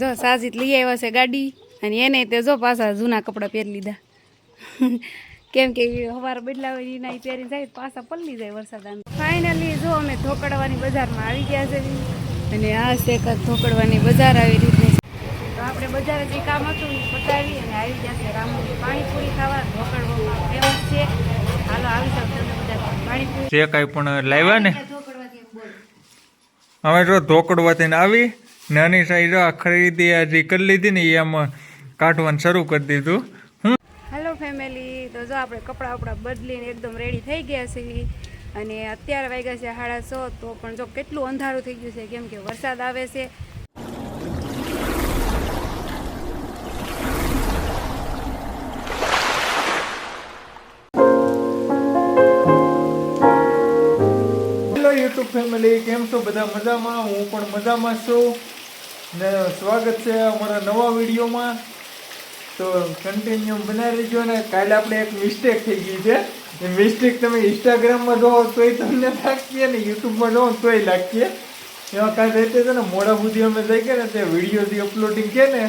જો સાજીત લઈ આવ્યા છે ગાડી અને એને તે જો પાછા જૂના કપડાં પહેરી લીધા કેમ કે સવારે બદલાવી ના પહેરી જાય પાછા પલળી જાય વરસાદ. ફાઇનલી જો અમે ધોકડવાની બજારમાં આવી ગયા છે અને આ છે ધોકડવાની બજાર આવી રીતે. તો આપણે બજાર જે કામ હતું એ પતાવી અને આવી જશે રામુની પાણીપુરી ખાવા. ધોકડવામાં ફેમસ છે. હાલો આવી શકતો બધા પાણીપુરી જે કાંઈ પણ લાવ્યા ને અમે જો ધોકડવા થઈને આવી નાની સાઈઝ ખરીદી હજી કરી લીધી ને એમાં કાઢવાનું શરૂ કરી દીધું. હેલો ફેમિલી, તો જો આપણે કપડાં વપડા બદલીને એકદમ રેડી થઈ ગયા છીએ અને અત્યારે વાગ્યા છે 6:30. તો પણ જો કેટલું અંધારું થઈ ગયું છે કેમ કે વરસાદ આવે છે. હેલો યુટ્યુબ ફેમિલી, કેમ છો બધા? મજામાં? હું પણ મજામાં છું ને સ્વાગત છે અમારા નવા વિડીયોમાં. તો કન્ટિન્યુ બનાવી રહેજો ને. કાલે આપણે એક મિસ્ટેક થઈ ગઈ છે. એ મિસ્ટેક તમે ઇન્સ્ટાગ્રામમાં જોવો તોય તમને લાગીએ ને યુટ્યુબમાં જોવો તોય લાગીએ. એમાં કાંઈ રહેતે છે ને મોડા સુધી અમે જઈ ગયા ને તે વિડીયો જે અપલોડિંગ છે ને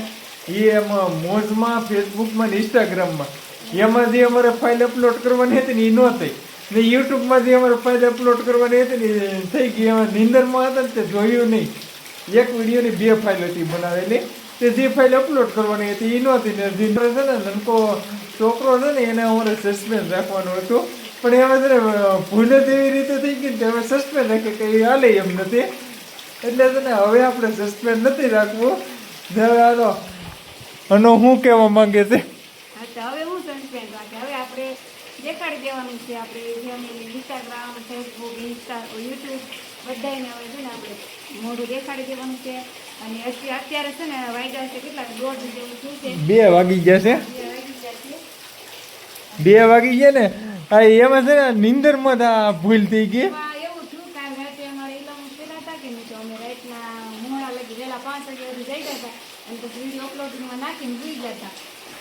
એ એમાં મોજમાં ફેસબુકમાં ને ઇન્સ્ટાગ્રામમાં એમાં જે અમારે ફાઇલ અપલોડ કરવાની હતી ને એ ન થઈ ને યુટ્યુબમાં જે અમારે ફાઇલ અપલોડ કરવાની હતી ને એ થઈ ગઈ. એમાં નિંદરમાં હતા ને તે જોયું નહીં. એક વિડીયોની 2 ફાઇલ હતી બનાવેલી. તે જે ફાઇલ અપલોડ કરવાની હતી એ નહોતી ને જે છે ને નનકો છોકરો છે ને એને અમારે સસ્પેન્સ રાખવાનું હતું પણ એમાં છે ને ભૂલ જ એવી રીતે થઈ ગઈ ને અમે સસ્પેન્સ રાખીએ કે એ હાલે એમ નથી. એટલે છે ને હવે આપણે સસ્પેન્સ નથી રાખવું. હવે હાલો આનો શું કહેવા માંગે છે? હવે હું સસ્પેન્સ રાખે હવે આપણે દેખાડી દેવાનું છે. આપણે ઇન્સ્ટાગ્રામ, ફેસબુક, યુટ્યુબ બધાને હવે છે ને આપણે મોઢું દેખાડી દેવાનું છે. અને અત્યારે છે ને વાગ્યા છે કેટલા 1:30 જેવું થયું છે. 2 વાગી ગયા છે. 2 વાગી ગયા ને આ એમાં છે ને નિંદરમાં ભૂલ થઈ ગઈ. એવું થયું કાલ રાતે અમારે ઇલામ પેલા હતા કે નહીં તો અમે રાતના મોડા લગી વહેલા 5 વાગ્યા સુધી જઈ ગયા હતા અને પછી વિડીયો અપલોડિંગમાં નાખીને જોઈ ગયા હતા.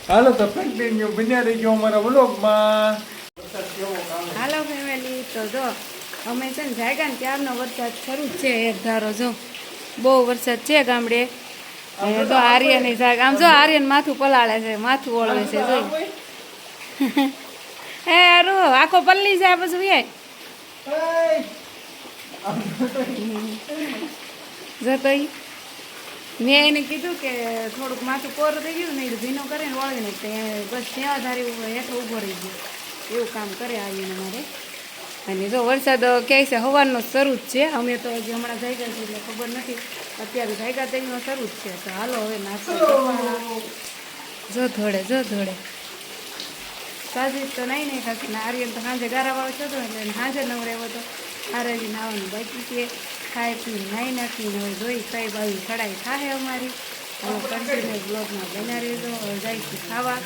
હાલો તો કન્ટિન્યુ બન્યા રહીજો અમારા વ્લોગમાં. હાલો ફેમિલી, તો જો અમે છે ને જાગ્યા ને ત્યારનો વરસાદ શરૂ જ છે. એક ધારો જો બહુ વરસાદ છે ગામડે. જો આર્યન જાગ આમ જો આર્યન માથું પલાળે છે, માથું ઓળવે છે. જોઈ હે અરુ આખો પલ્લી જાય પછી એ જો તો મેં એને કીધું કે થોડુંક માથું કોરું થઈ ગયું ને ભીનો કરે ને વળગે ને બસ ત્યાં ધારી હેઠો ઊભો રહી ગયો. એવું કામ કરે આવીને અમારે. અને જો વરસાદ ક્યાંય છે હવાનો શરૂ જ છે. અમે તો હજી હમણાં જાગ્યા છે એટલે ખબર નથી. અત્યારે જાગ્યા તેનો શરૂ જ છે. તો હાલો હવે નાસ્તો જો ધોળે સાજી તો નહીં ખાતી ને આર્યન તો સાંજે ગારાવાળો થતો એટલે સાંજે નવરેવો તો આરજી નાવાનું બાકી છે. ખાઈ પી નાહી નાખીને હવે જોઈ કઈ બાજુ ચડાઈ થાય અમારી. હવે કન્ટિન્યુ બ્લોગમાં બના રહેજો. હવે જઈશું ખાવા.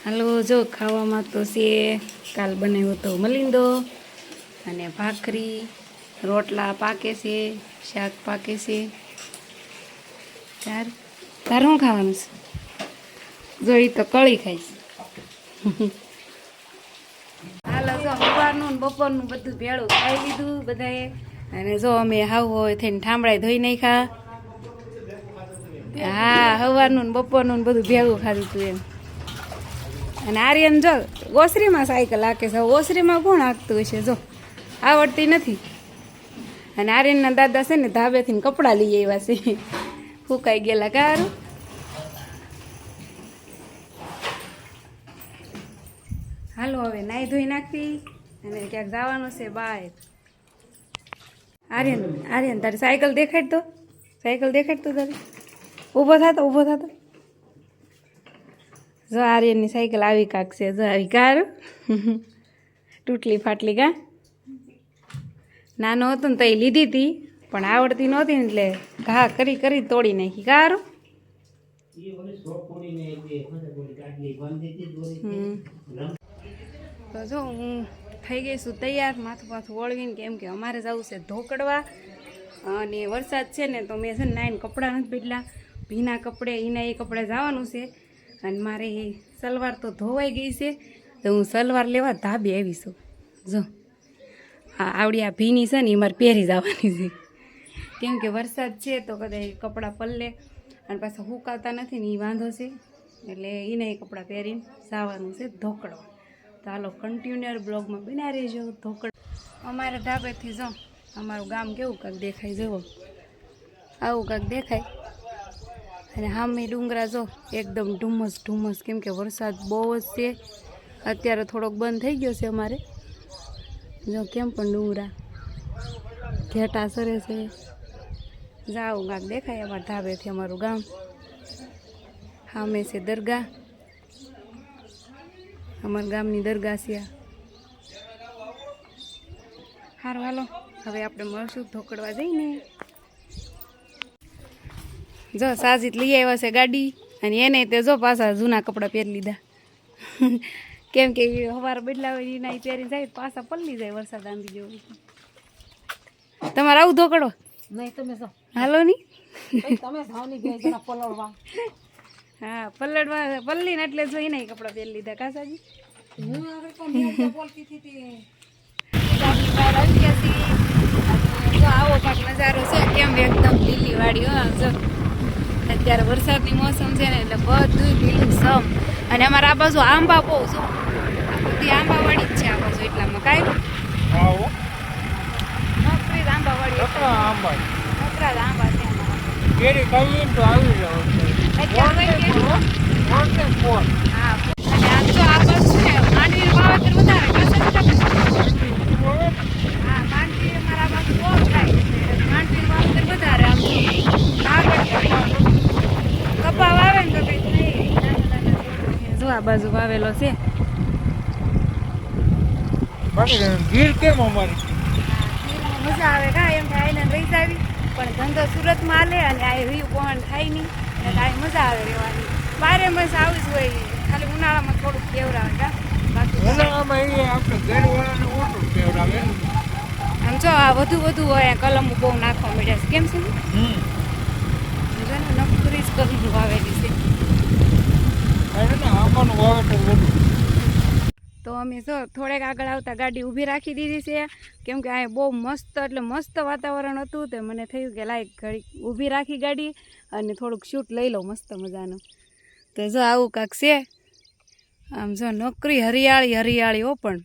હાલો જો ખાવામાં તો છે કાલ બનાવ્યો તો મલિંદો અને ભાખરી, રોટલા પાકે છે, શાક પાકે છે. તાર શું ખાવાનું છે? જો એ તો કળી ખાઈશ. હાલો જો સવારનું બપોરનું બધું ભેળું ખાઈ લીધું બધાએ. અને જો અમે હાવ હોય થઈને ઠામડાઈ ધોઈ નાખ્યા. હા સવારનું બપોરનું બધું ભેળું ખાધું હતું એમ. અને આર્યન જો ઓસરીમાં સાયકલ હાકે છે. ઓસરીમાં કોણ હાંકતું હશે? જો આવડતી નથી. અને આર્યનના દાદા છે ને ધાબેથી કપડાં લઈ આવ્યા છે ફૂંકાઈ ગયેલા કારું. હાલો હવે નાહી ધોઈ નાખી અને ક્યાંક જવાનું છે બહાર. આર્યન તારી સાયકલ દેખાડતો તારી ઊભો થતો. જો આર્યનની સાયકલ આવી કાંક છે. જો આવી કાર તૂટલી ફાટલી કા નાનો હતો ને તો એ લીધી હતી પણ આવડતી નહોતી ને એટલે ઘા કરી તોડી નાખી કાર. તો જો હું થઈ ગઈ છું તૈયાર માથું વળવીને કેમ કે અમારે જવું છે ધોકડવા. અને વરસાદ છે ને તો મેં છે ને નાઈને કપડાં નથી બદલા. ભીના કપડે એના એ કપડે જવાનું છે. અને મારે સલવાર તો ધોવાઈ ગઈ છે તો હું સલવાર લેવા ધાબે આવી છું. જો આવડી આ ભીની છે ને એ મારે પહેરી જવાની છે. કેમ કે વરસાદ છે તો કદાચ કપડાં પલળે અને પાછા સુકાતા નથી ને એ વાંધો છે, એટલે એને કપડાં પહેરીને જવાનું છે ધોકડવા. તો હાલો કન્ટિન્યુઅર બ્લોગમાં બના રહેજો. ધોકડ અમારા ઢાબેથી જો અમારું ગામ કેવું કાંક દેખાય, જુઓ આવું કાંક દેખાય. અને હામે ડુંગરા જો એકદમ ધુમ્મસ ધુમ્મસ, કેમ કે વરસાદ બહુ જ છે. અત્યારે થોડોક બંધ થઈ ગયો છે અમારે, જો કેમ પણ ડુંગરા ઘેટા સરે છે. જાવું કાંક દેખાય અમારા ધાબેથી અમારું ગામ. સામે છે દરગાહ, અમારા ગામની દરગાહ છે. સારું હાલો હવે આપણે મળશું ધોકડવા જઈને. જો સાજીદ લઈ આવ્યા છે ગાડી, અને એને તે જો પાછા જૂના કપડાં પહેરી લીધા. કેમ કે સવારે બદલાવે એના પહેરી જાય પાછા પલળી જાય વરસાદ આંધી જેવું. તમારે આવું ધોકડો? નહીં તમે જાઓ, હાલો નહીં. તમે જાઓ ની બે જણા પલળવા. હા પલ્લીને એટલે જો એના કપડાં પહેરી લીધા. કાસાજી હું હવે પણ બોલતી હતી ગામની બહાર આવી ગયા છીએ. જો આવો પાક નજારો છે, કેમ એકદમ લીલી વાડી. જો અત્યારે વરસાદની મોસમ છે ને એટલે બધું લીલું સમ. અને અમારા આ બાજુ આંબા બહુ જો, આ બધી આંબાવાડી જ છે આ બાજુ. એટલામાં કાંઈ આવો નોકરી આંબાવાડી, કપડા આંબા નકરા આંબા છે અમારા. કેરી ખાવી તો આવી જાવ. અત્યારે કઈ કે ફોન હા. અને આમ જો આ બાજુ છે માંડવીનું વાવેતર વધારે. હા માંડવી અમારા આ બાજુ બહુ થાય, માંડવીનું વાવેતર વધારે. આમ આગળ કપા વાવે ને તો કઈ નહીં. જો આ બાજુ વાવેલો છે. બાકી ગીર કેમ અમારી મજા આવે કા, એમ થાય આઈને રહી જાવી. પણ ધંધો સુરતમાં હાલે અને આ રહ્યું પહોંચ થાય નહીં, એટલે આ મજા આવે રહેવાની. બારે મજા આવી જ હોય, ખાલી ઉનાળામાં થોડુંક કેવરાવે કા. બાકી ઉનાળામાં એ આપણે ઘરવાળાને ઓટું કેવડાવે. આમ જો આ વધુ હોય કલમો બહુ નાખવા મળ્યા છે. કેમ છે જો ને નકરી જ કલમો વાવેલી છે. અને ને આંબાનું વાવેતર વધુ. તો અમે જો થોડેક આગળ આવતા ગાડી ઊભી રાખી દીધી છે, કેમ કે અહીંયા બહુ મસ્ત એટલે મસ્ત વાતાવરણ હતું. તો મને થયું કે લાઈક ઘડી ઊભી રાખી ગાડી અને થોડુંક શૂટ લઈ લો મસ્ત મજાનું. તો જો આવું કાંક છે. આમ જો નોકરી હરિયાળી હરિયાળી હો. પણ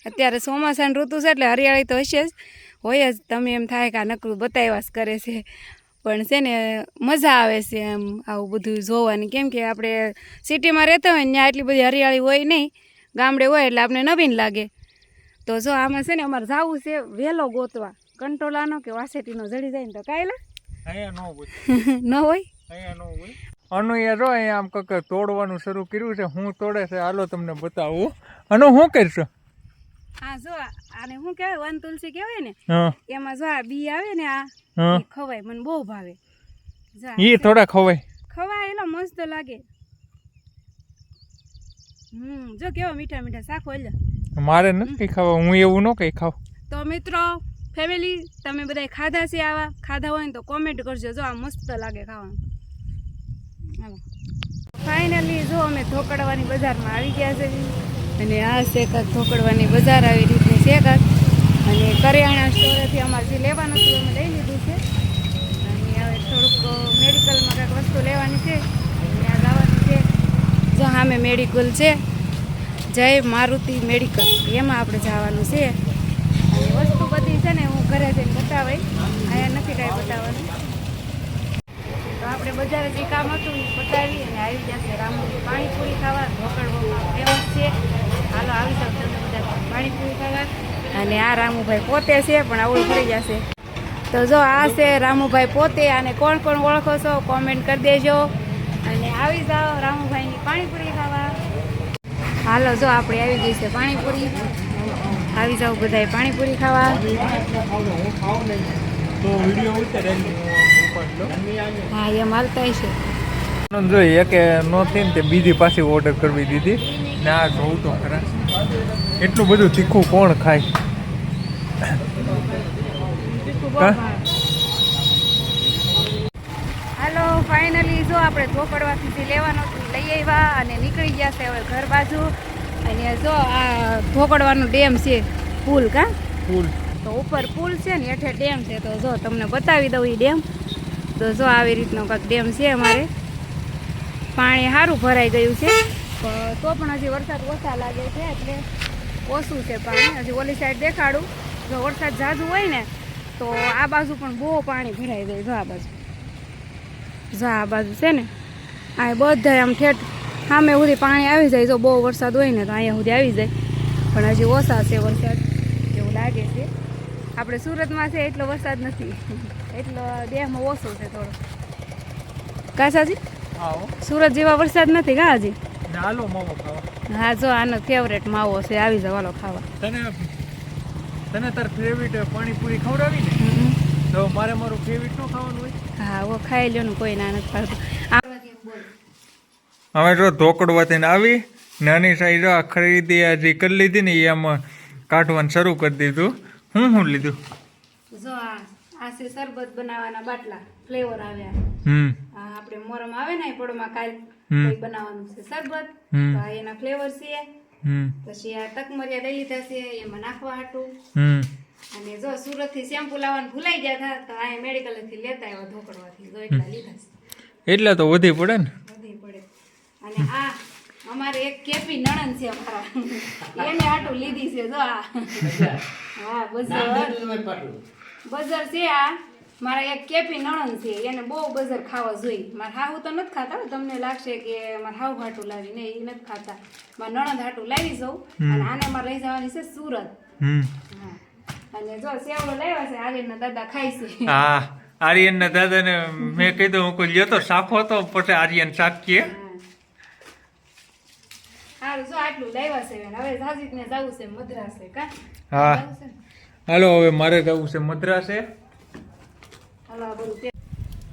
અત્યારે ચોમાસાની ઋતુ છે એટલે હરિયાળી તો હશે જ, હોય જ. તમે એમ થાય કે આ નકરું બતાવ્યા જ કરે છે, પણ છે ને મજા આવે છે એમ આવું બધું જોવાની. કેમ કે આપણે સિટીમાં રહેતા હોય ને ત્યાં એટલી બધી હરિયાળી હોય નહીં, ગામડે હોય એટલે આપણે નવીન લાગે. તો જો આમાં છે ને અમારે જવું છે વહેલો ગોતવા, કંટોલાનો કે વાસેટીનો જડી જાય ને તો કાંઈ અહીંયા નો હોય. ન હોય. અહીંયા નો હોય. અનુ યાર જો અહીંયા આમ કંઈક તોડવાનું શરૂ કર્યું છે. હું તોડે છે હાલો તમને બતાવું. અનુ શું કરશો? હા જો આને શું કહેવાય, વન તુલસી કહેવાય ને, હા એમાં જો આ બી આવે ને આ હા ઈ ખવાય, મને બહુ ભાવે. જા ઈ થોડા ખવાય. ખવાય એલો મસ્ત લાગે. જો કેવા મીઠા મીઠા શાક હોય. મારે નથી કઈ ખાવા, હું એવું ન કઈ ખાવ. તો મિત્રો ફેમિલી તમે બધા ખાધા છે આવા? ખાધા હોય ને તો કોમેન્ટ કરજો. જો આ મસ્ત લાગે ખાવાનું. હાલો ફાઇનલી જો અમે ધોકડવાની બજારમાં આવી ગયા છે, અને આ છે કાંક ધોકડવાની બજાર આવી રીતની છે કાંક. અને કરિયાણા સ્ટોરેથી અમારે જે લેવાનું હતું અમે લઈ લીધું છે. અને હવે થોડુંક મેડિકલમાં કાંઈક વસ્તુ લેવાની છે, ત્યાં જવાનું છે. જો સામે મેડિકલ છે, જય મારુતિ મેડિકલ, એમાં આપણે જવાનું છે. અને વસ્તુ બધી છે ને હું ઘરે જઈને બતાવાય, અહીંયા નથી કાંઈ બતાવવાનું. તો આપણે બજારે જે કામ હતું એ બતાવી અને આવી જશે રામુજી પાણીપુરી ખાવા. ધોકડવામાં ફેમસ છે. હાલો આવી જાવ તમે બધા પાણીપુરી ખાવા. અને આ રામુભાઈ પોતે છે પણ આવડું ફરી જશે. તો જો આ છે રામુભાઈ પોતે. અને કોણ કોણ ઓળખો છો કોમેન્ટ કરી દેજો. અને આવી જાઓ રામુભાઈની પાણીપુરી ખાવા. હાલો જો આપણે આવી ગઈ છે પાણીપુરી. આવી જાઓ બધાએ પાણીપુરી ખાવા. હા એમ હાલતા છે. જોઈએ એક નો થઈ ને તે બીજી પાછી ઓર્ડર કરવી દીધી. ના જોઉં તો ખરા, એટલું બધું તીખું કોણ ખાય? હાલો ફાઇનલી જો આપણે ધોકડવાથી જે લેવાનું હતું લઈ આવ્યા અને નીકળી ગયા છે હવે ઘર બાજુ. અને જો આ ધોકડવાનો ડેમ છે, પુલ કા પુલ તો ઉપર પુલ છે ને હેઠે ડેમ છે. તો જો તમને બતાવી દઉં એ ડેમ. તો જો આવી રીતનો કાંઈક ડેમ છે અમારે. પાણી સારું ભરાઈ ગયું છે તો પણ હજી વરસાદ ઓછા લાગે છે એટલે ઓછું છે પાણી. હજી ઓલી સાઈડ દેખાડું. જો વરસાદ ઝાઝું હોય ને તો આ બાજુ પણ બહુ પાણી ભરાઈ જાય. જો આ બાજુ છે ને આ બધા આમ ઠેઠ સામે સુધી પાણી આવી જાય. જો બહુ વરસાદ હોય ને તો અહીંયા સુધી આવી જાય પણ હજી ઓછા છે વરસાદ એવું લાગે છે. આપણે સુરતમાં છે એટલો વરસાદ નથી, એટલો દેહમાં ઓછો છે થોડો. કાસાજી સુરત જેવા વરસાદ નથી કા હજી. હાલો માવો ખાવા. હા જો આનો ફેવરેટ માવો છે, આવી જાવ હાલો ખાવા. તને તાર ફેવરેટ પાણીપુરી ખવડાવી ને તો મારે મારું ફેવરેટ નો ખાવાનું હોય. હા ઓ ખાઈ લ્યો ને કોઈ ના નથી પાડતું. હવે જો ધોકડવા થઈને આવી નાની સાઈઝ ખરીદી હજી કરી લીધી ને એ આમાં કાઢવાનું શરૂ કરી દીધું. હું લીધું જો આ છે શરબત બનાવવાના બાટલા, ફ્લેવર આવ્યા. આપણે મોરમ આવે ને પડમાં કાલ બનાવવાનું છે શરબત, તો આ એના ફ્લેવર છે. પછી આ તકમરિયા લઈ લીધા છે એમાં નાખવા હાટું. અને જો સુરત થી શેમ્પુ લાવવાનું ભૂલાઈ ગયા હતા તો આ મેડિકલ થી લેતા આવ્યા ધોકડવાથી. જો એટલા લીધા છે. એટલા તો વધી પડે ને. વધી પડે. અને આ અમારે એક કેપી નણંદ છે અમારા, એને હાટું લીધી છે. જો આ હા બજાર છે. આ મારા એક કેપી નણંદ છે, એને બહુ બજાર ખાવા જોઈ. મારા હાહુ તો નથી ખાતા, તમને લાગશે કે મારા હાહુ હાટું લાવી, ને એ નથી ખાતા. મારા નણંદ હાટું લાવી જવું અને આને મારે લઈ જવાની છે સુરત. હા અને જો સેવડો લાવ્યા છે, આર્યનના દાદા ખાય છે. હા આર્યનના દાદાને મેં કીધું હું કોઈ લ્યો તો શાખો તો પછી આર્યન શાકીએ. હારું જો આટલું લાવ્યા છે. હવે જાજીતને જવું છે મદ્રાસે કા. હા હાલો હવે મારે જવું છે મદ્રાસે.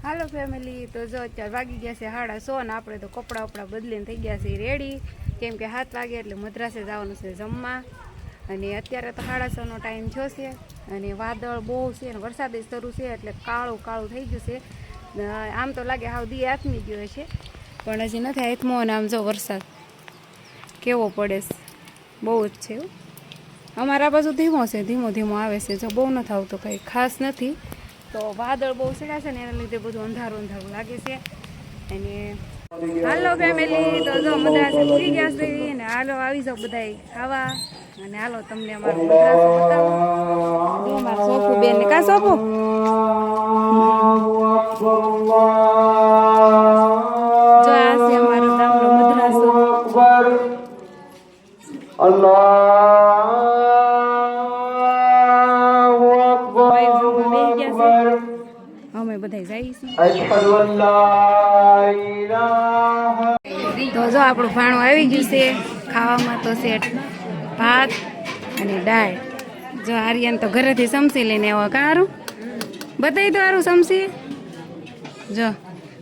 હાલો ફેમિલી, તો જો અત્યારે વાગી ગયા છે 6:30 ને આપણે તો કપડાં વપડા બદલીને થઈ ગયા છે રેડી, કેમ કે 7 વાગે એટલે મદ્રાસે જવાનું છે જમવા. અને અત્યારે તો 6:30 નો ટાઈમ થયો છે અને વાદળ બહુ છે અને વરસાદ શરૂ છે એટલે કાળું કાળું થઈ ગયું છે. આમ તો લાગે હાવ દી આથમી ગયો છે પણ હજી નથી આથમો. અને આમ જો વરસાદ કેવો પડે છે, બહુ જ છે. અમારા બાજુ ધીમો છે, ધીમો ધીમો આવે છે. જો બહુ નથી આવતો, કંઈ ખાસ નથી. તો વાદળ બહુ સડા છે ને એના લીધે બધું અંધારું અંધારું લાગે છે. અને હાલો ફેમિલી, તો જો મદ્રાસે પૂરી ગયા છે ને હાલો આવી જાઓ બધા ખાવા. અને હાલો તમને અમારું મદ્રાસો બતાવો. જો અમારા સોફુ બેન ને કા સોફુ જો આ છે અમારો ગામનો મદ્રાસો. અમે બધા જઈએ છીએ. તો જો આપણું ભાણું આવી ગયું છે. ખાવામાં તો છે ભાત અને દાળ. જો આર્યન તો ઘરેથી સમસી લઈને આવ્યો. કારું બતાવી દો હારું સમસી. જો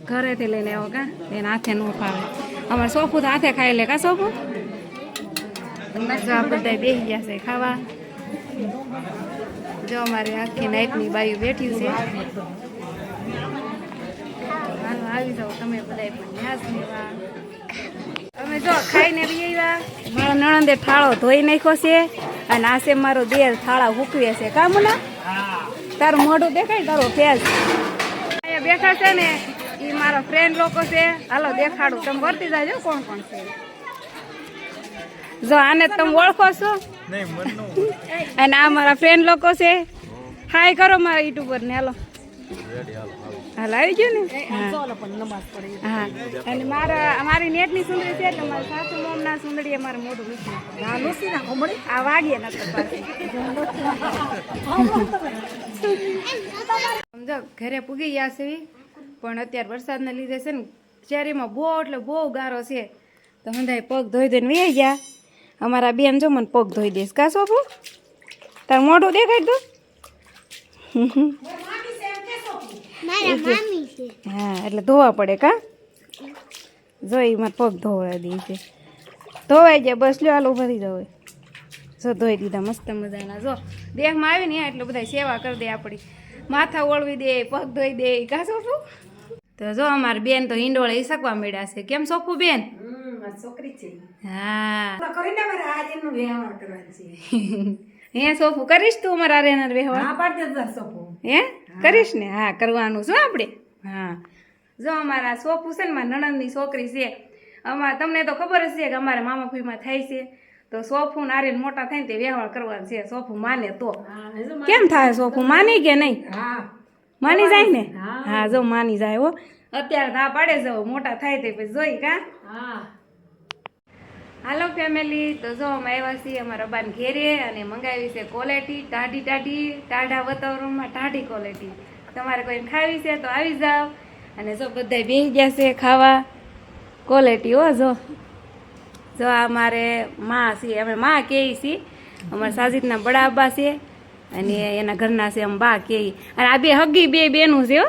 ઘરેથી લઈને આવ્યો કા, એને હાથે ન ફાવે. અમારે સોફુ તો હાથે ખાઈ લે કા સોફુ. જો આ બધા બેસી ગયા છે ખાવા. જો અમારે આખી નાઈટની બાયું બેઠી છે. હાલો આવી જાઓ તમે બધા પણ ન્યાસ લેવા. અમે જો ખાઈને બી આવ્યા. મારો નણંદે થાળો ધોઈ નાખ્યો છે અને આ છે મારો દેર થાળા હૂકવે છે. કા મુના તારું મોઢું દેખાય, તારો ફેસ. અહીંયા બેઠા છે ને એ મારા ફ્રેન્ડ લોકો છે. હાલો દેખાડું, તમે વર્તી જાજો કોણ કોણ છે. જો આને તમે ઓળખો છો અને આ મારા ફ્રેન્ડ લોકો છે. હાય કરો મારા યુટ્યુબર ને. હાલો હાલ આવી ગયું ને. હા અને મારી નેટની સુંદરી છે એટલે મારા સાસુ મોમના સુંદરી અમારે મોઢું લૂસી આ વાગીએ સમજો. ઘરે પૂગી ગયા છે પણ અત્યારે વરસાદને લીધે છે ને શેરીમાં બહુ એટલે બહુ ગારો છે. તો હંધાય પગ ધોઈ ધોઈને વી ગયા. અમારા બેન જો મને પગ ધોઈ દઈશ કા સોપું. તાર મોઢું દેખાય તું. હા એટલે ધોવા પડે કા. જોઈ મારે પગ ધોવા દે છે. ધોવાઈ જાય બસ. લ્યો હાલો ભરી જાવ. જો ધોઈ દીધા મસ્ત મજાના. જો દેહમાં આવી ને એટલે બધા સેવા કરી દે આપણી. માથા ઓળવી દે, પગ ધોઈ દે કા સોફું. તો જો અમારી બેન તો હિંડોળે ઈસકવા મળ્યા છે. કેમ સોફું બેન? છોકરી છે. હા હે સોફું કરીશ તું અમારા આર્યના બેહવા હા પાડી દે સોપો હે કરીશ ને હા કરવાનું શું આપણે હા જો અમારા સોફું છે ને મારા નણંદની છોકરી છે તમને તો ખબર જ છે કે અમારા મામા ફૂઈમાં થાય છે તો સોફું ને આર્યન મોટા થાય ને તે વ્યવહાર કરવાનું છે સોફું માને તો હા એ જો કેમ થાય સોફું માની કે નહીં હા માની જાય ને હા. હા જો માની જાય હો અત્યારે ધા પાડે જાવ મોટા થાય તે પછી જોઈ કા હા હાલો ફેમિલી તો જો અમે આવ્યા છીએ અમારા બાન ઘેરે અને મંગાવી છે ક્વોલિટી ટાઢા વાતાવરણમાં ટાઢી ક્વોલિટી તમારે કોઈને ખાવી છે તો આવી જાઓ અને જો બધા બેસી ગયા છે ખાવા ક્વોલિટી હો જો આ મારે માં છે અમે માં કહે છીએ અમારા સાજીદના બડા અબ્બા છે અને એના ઘરના છે અમે બા કહે અને આ બે હગી બે બેનું છે હો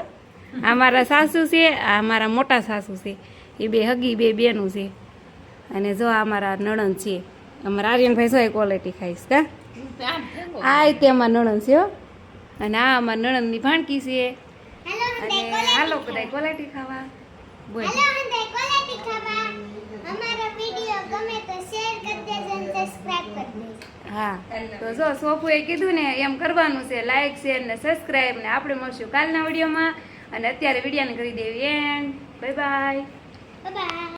આ મારા સાસુ છે આ મારા મોટા સાસુ છે એ બે હગી બે બેનું છે અને જો આ મારા નણંદ છે અમારા આર્યનભાઈ જો એ ક્વોલિટી ખાઈશ કા આ તે અમારા નણંદ છે હો અને આ અમારા નણંદની ભાણકી છે અને હાલો બધા ક્વોલિટી ખાવા બોલ હા તો જો સોફુએ કીધું ને એમ કરવાનું છે લાઈક શેર ને સબસ્ક્રાઈબ ને આપણે મળશું કાલના વિડીયોમાં અને અત્યારે વિડીયોને કરી દેવી એન્ડ બાય બાય